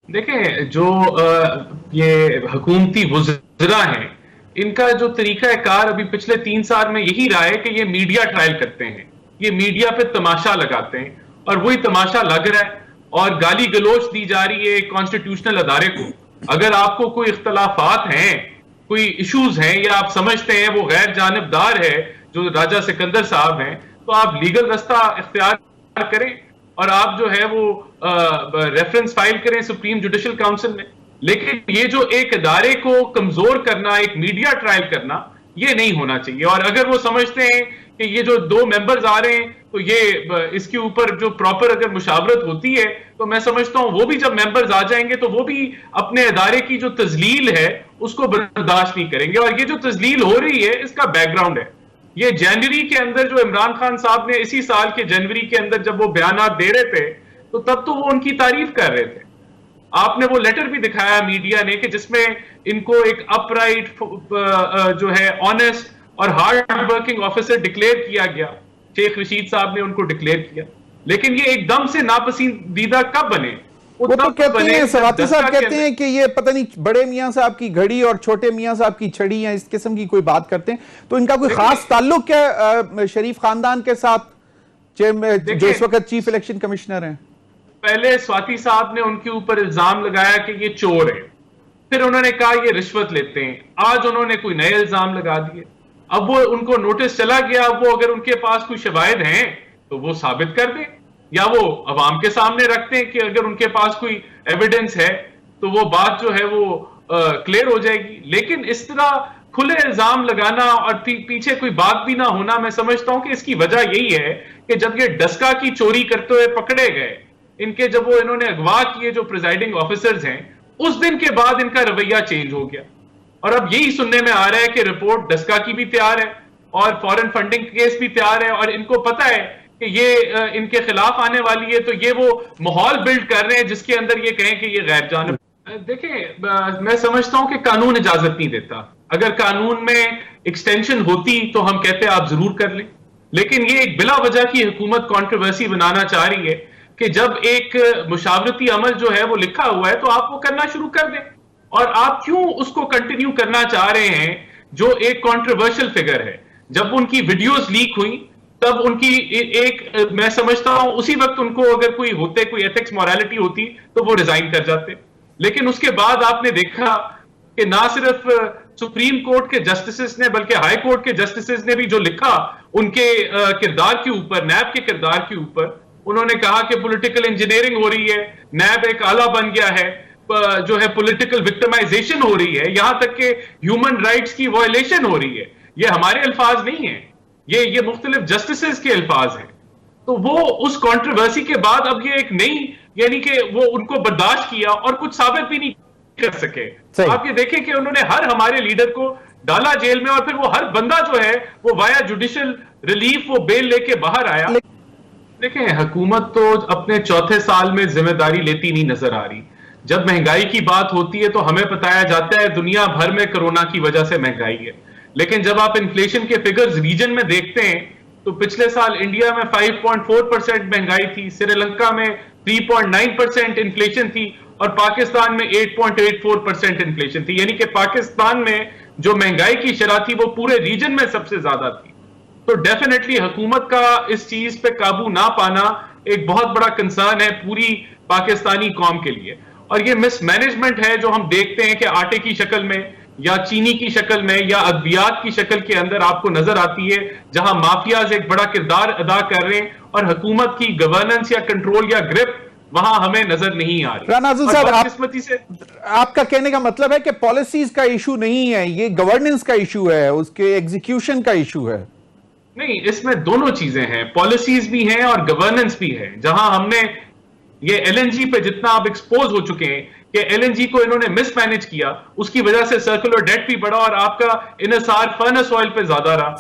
देखें, जो ये हुकूमती वुज़रा हैं, इनका जो तरीका कार अभी पिछले 3 साल में यही रहा है कि ये मीडिया ट्रायल करते हैं, ये मीडिया पे तमाशा लगाते हैं और वही तमाशा लग रहा है और गाली गलोच दी जा रही है कॉन्स्टिट्यूशनल अदारे को। अगर आपको कोई इख्तलाफात हैं, कोई इश्यूज हैं या आप समझते हैं वो गैर जानिबदार है जो राजा सिकंदर साहब हैं, तो आप लीगल रास्ता इख्तियार करें और आप जो है वो रेफरेंस फाइल करें सुप्रीम जुडिशल काउंसिल में। लेकिन ये जो एक इदारे को कमजोर करना, एक मीडिया ट्रायल करना, ये नहीं होना चाहिए। और अगर वो समझते हैं कि ये जो 2 मेंबर्स आ रहे हैं तो ये इसके ऊपर जो प्रॉपर अगर मुशावरत होती है, तो मैं समझता हूं वो भी जब मेंबर्स आ जाएंगे तो वो भी अपने इदारे की जो तजलील है उसको बर्दाश्त नहीं करेंगे। और ये जो तजलील हो रही है इसका बैकग्राउंड है, ये जनवरी के अंदर जो इमरान खान साहब ने इसी साल के जनवरी के अंदर जब वो बयानात दे रहे थे, तो तब तो वो उनकी तारीफ कर रहे थे। आपने वो लेटर भी दिखाया मीडिया ने कि जिसमें इनको एक अपराइट जो है ऑनेस्ट और हार्ड वर्किंग ऑफिसर डिक्लेयर किया गया। शेख रशीद साहब ने उनको डिक्लेयर किया, लेकिन ये एकदम से नापसंदीदा कब बने? वो तो कहते हैं, सवाती साहब कहते हैं कि ये पता नहीं बड़े मियां साहब की घड़ी और छोटे मियां साहब की छड़ी या इस किस्म की कोई बात करते हैं। तो इनका कोई खास ताल्लुक है शरीफ खानदान के साथ, जो इस वक्त चीफ इलेक्शन कमिश्नर हैं? पहले स्वाति साहब ने उनके ऊपर इल्जाम लगाया कि ये चोर है, फिर उन्होंने कहा ये रिश्वत लेते हैं, आज उन्होंने कोई नए इल्जाम लगा दिए। अब वो उनको नोटिस चला गया, अब वो अगर उनके पास कोई शवाहिद हैं तो वो साबित कर दें या वो अवाम के सामने रखते हैं कि अगर उनके पास कोई एविडेंस है तो वो बात जो है वो क्लियर हो जाएगी। लेकिन इस तरह खुले इल्जाम लगाना और पीछे कोई बात भी ना होना, मैं समझता हूं कि इसकी वजह यही है कि जब ये डस्का की चोरी करते हुए पकड़े गए, इनके जब वो इन्होंने अगवा किए जो प्रिजाइडिंग ऑफिसर्स हैं, उस दिन के बाद इनका रवैया चेंज हो गया। और अब यही सुनने में आ रहा है कि रिपोर्ट डस्का की भी तैयार है और फॉरेन फंडिंग केस भी तैयार है और इनको पता है कि ये इनके खिलाफ आने वाली है, तो ये वो माहौल बिल्ड कर रहे हैं जिसके अंदर ये कहें कि ये गैर जानिब। देखें, मैं समझता हूं कि कानून इजाजत नहीं देता। अगर कानून में एक्सटेंशन होती तो हम कहते आप जरूर कर लें, लेकिन ये एक बिला वजह की हुकूमत कंट्रोवर्सी बनाना चाह रही है कि जब एक मुशावरती अमल जो है वो लिखा हुआ है तो आप वो करना शुरू कर दें। और आप क्यों उसको कंटिन्यू करना चाह रहे हैं जो एक कंट्रोवर्शियल फिगर है? जब उनकी वीडियोस लीक हुई तब उनकी एक मैं समझता हूं उसी वक्त उनको अगर कोई होते, कोई एथिक्स मोरालिटी होती तो वो रिजाइन कर जाते। लेकिन उसके बाद आपने देखा कि ना सिर्फ सुप्रीम कोर्ट के जस्टिसेस ने बल्कि हाई कोर्ट के जस्टिसेस ने भी जो लिखा उनके किरदार के ऊपर, नैब के किरदार के ऊपर, उन्होंने कहा कि पॉलिटिकल इंजीनियरिंग हो रही है, नैब एक आला बन गया है, जो है पॉलिटिकल विक्टिमाइजेशन हो रही है, यहां तक कि ह्यूमन राइट्स की वायलेशन हो रही है। ये हमारे अल्फाज नहीं है, ये मुख्तलिफ जस्टिसेस के अल्फाज हैं। तो वो उस कंट्रोवर्सी के बाद अब ये एक नई, यानी कि वो उनको बर्दाश्त किया और कुछ साबित भी नहीं कर सके। आप ये देखें कि उन्होंने हर हमारे लीडर को डाला जेल में और फिर वो हर बंदा जो है वो वाया जुडिशियल रिलीफ वो बेल लेके बाहर आया। देखें, हुकूमत तो अपने चौथे साल में जिम्मेदारी लेती नहीं नजर आ रही। जब महंगाई की बात होती है तो हमें बताया जाता है दुनिया भर में कोरोना की वजह से महंगाई है, लेकिन जब आप इन्फ्लेशन के फिगर्स रीजन में देखते हैं तो पिछले साल इंडिया में 5.4% महंगाई थी, श्रीलंका में 3.9% इन्फ्लेशन थी और पाकिस्तान में 8.84% इन्फ्लेशन थी। यानी कि पाकिस्तान में जो महंगाई की शरह थी वो पूरे रीजन में सबसे ज्यादा थी। तो डेफिनेटली हुकूमत का इस चीज पे काबू ना पाना एक बहुत बड़ा कंसर्न है पूरी पाकिस्तानी कौम के लिए। और ये मिसमैनेजमेंट है जो हम देखते हैं कि आटे की शक्ल में या चीनी की शक्ल में या अद्वियात की शक्ल के अंदर आपको नजर आती है, जहां माफियाज एक बड़ा किरदार अदा कर रहे हैं और हुकूमत की गवर्नेंस या कंट्रोल या ग्रिप वहां हमें नजर नहीं आ रही। राना आज़म साहब, आपका कहने का मतलब है कि पॉलिसीज का इशू नहीं है, ये गवर्नेंस का इशू है, उसके एग्जीक्यूशन का इशू है? नहीं, इसमें दोनों चीजें हैं, पॉलिसीज भी हैं और गवर्नेंस भी है। जहां हमने ये एलएनजी पे जितना आप एक्सपोज हो चुके हैं कि एलएनजी को इन्होंने मिसमैनेज किया, उसकी वजह से सर्कुलर डेट भी बढ़ा और आपका इनसार फर्नेस ऑयल पे ज्यादा रहा।